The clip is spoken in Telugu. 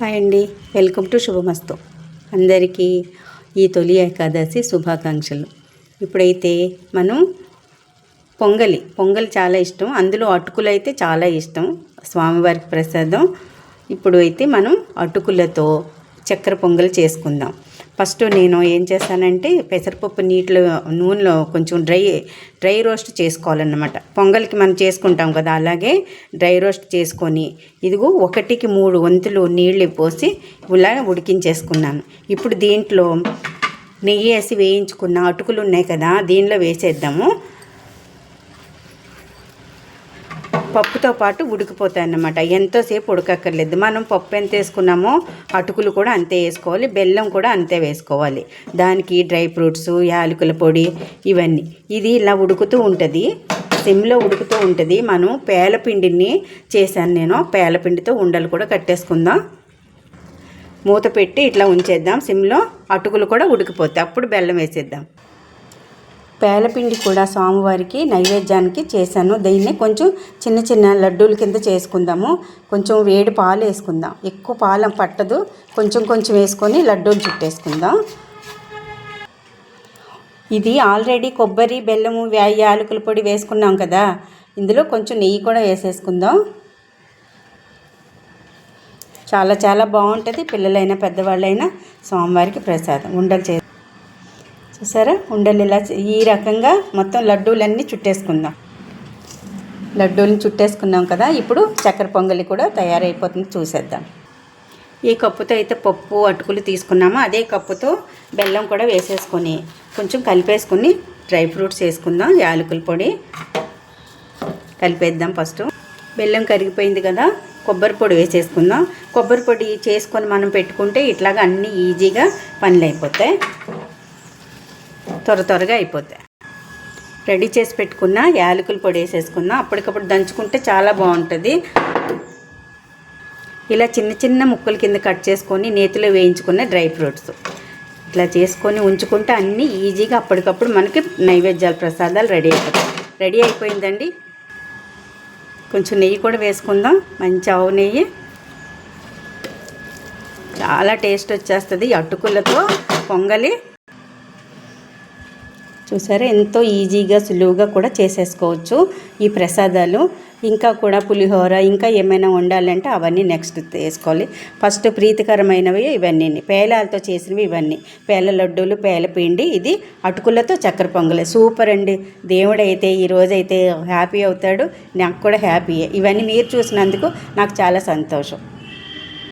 హాయ్ అండి, వెల్కమ్ టు శుభమస్తు. అందరికీ ఈ తొలి ఏకాదశి శుభాకాంక్షలు. ఇప్పుడైతే మనం పొంగలి చాలా ఇష్టం, అందులో అటుకులు అయితే చాలా ఇష్టం, స్వామివారికి ప్రసాదం. ఇప్పుడు అయితే మనం అటుకులతో చక్కెర పొంగల్ చేసుకుందాం. ఫస్ట్ నేను ఏం చేస్తానంటే పెసరపప్పు నూనెలో కొంచెం డ్రై రోస్ట్ చేసుకోవాలన్నమాట. పొంగల్కి మనం చేసుకుంటాం కదా, అలాగే డ్రై రోస్ట్ చేసుకొని ఇదిగో 1కి 3 వంతులు నీళ్ళు పోసి ఇలా ఉడికించేసుకున్నాను. ఇప్పుడు దీంట్లో నెయ్యి వేసి వేయించుకున్న అటుకులు ఉన్నాయి కదా, దీనిలో వేసేద్దాము. పప్పుతో పాటు ఉడికిపోతాయి అన్నమాట, ఎంతోసేపు ఉడకక్కర్లేదు. మనం పప్పు ఎంత వేసుకున్నామో అటుకులు కూడా అంతే వేసుకోవాలి, బెల్లం కూడా అంతే వేసుకోవాలి. దానికి డ్రై ఫ్రూట్స్, యాలకుల పొడి ఇవన్నీ. ఇది ఇలా ఉడుకుతూ ఉంటుంది, సిమ్లో ఉడుకుతూ ఉంటుంది. మనం పేలపిండిని చేశాను నేను, పేలపిండితో ఉండలు కూడా కట్టేసుకుందాం. మూత పెట్టి ఇట్లా ఉంచేద్దాం సిమ్లో, అటుకులు కూడా ఉడికిపోతాయి. అప్పుడు బెల్లం వేసేద్దాం. పేలపిండి కూడా స్వామివారికి నైవేద్యానికి చేశాను. దీన్ని కొంచెం చిన్న చిన్న లడ్డూల కింద చేసుకుందాము. కొంచెం వేడి పాలు వేసుకుందాం, ఎక్కువ పాలు పట్టదు, కొంచెం వేసుకొని లడ్డూలు చుట్టేసుకుందాం. ఇది ఆల్రెడీ కొబ్బరి, బెల్లము, యాలకుల పొడి వేసుకున్నాం కదా, ఇందులో కొంచెం నెయ్యి కూడా వేసేసుకుందాం. చాలా చాలా బాగుంటుంది. పిల్లలైనా పెద్దవాళ్ళైనా స్వామివారికి ప్రసాదం. ఉండలు చూసారా, ఉండలు ఇలా ఈ రకంగా మొత్తం లడ్డూలన్నీ చుట్టేసుకుందాం. లడ్డూలను చుట్టేసుకున్నాం కదా, ఇప్పుడు చక్కెర పొంగలి కూడా తయారైపోతుంది, చూసేద్దాం. ఏ కప్పుతో అయితే పప్పు అటుకులు తీసుకున్నామో అదే కప్పుతో బెల్లం కూడా వేసేసుకొని కొంచెం కలిపేసుకొని డ్రై ఫ్రూట్స్ వేసుకుందాం. యాలకుల పొడి కలిపేద్దాం. ఫస్ట్ బెల్లం కరిగిపోయింది కదా, కొబ్బరి పొడి వేసేసుకుందాం. కొబ్బరి పొడి చేసుకొని మనం పెట్టుకుంటే ఇట్లాగా అన్నీ ఈజీగా పనులు అయిపోతాయి, త్వరగా అయిపోతాయి. రెడీ చేసి పెట్టుకున్న యాలకుల పొడి వేసేసుకుందాం. అప్పటికప్పుడు దంచుకుంటే చాలా బాగుంటుంది. ఇలా చిన్న చిన్న ముక్కల కింద కట్ చేసుకొని నేతిలో వేయించుకున్న డ్రై ఫ్రూట్స్ ఇట్లా చేసుకొని ఉంచుకుంటే అన్నీ ఈజీగా అప్పటికప్పుడు మనకి నైవేద్యాల ప్రసాదాలు రెడీ అయిపోయిందండి. కొంచెం నెయ్యి కూడా వేసుకుందాం, మంచి ఆవు నెయ్యి. చాలా టేస్ట్ వచ్చేస్తుంది అటుకులతో పొంగలి. చూసారా, ఎంతో ఈజీగా సులువుగా కూడా చేసేసుకోవచ్చు ఈ ప్రసాదాలు. ఇంకా కూడా పులిహోర ఇంకా ఏమైనా వండాలంటే అవన్నీ నెక్స్ట్ వేసుకోవాలి. ఫస్ట్ ప్రీతికరమైనవి ఇవన్నీ, పేలాలతో చేసినవి ఇవన్నీ, పేల లడ్డూలు, పేలపిండి. ఇది అటుకులతో చక్కెర పొంగలి సూపర్ అండి. దేవుడైతే ఈరోజైతే హ్యాపీ అవుతాడు, నాకు కూడా హ్యాపీయే. ఇవన్నీ మీరు చూసినందుకు నాకు చాలా సంతోషం.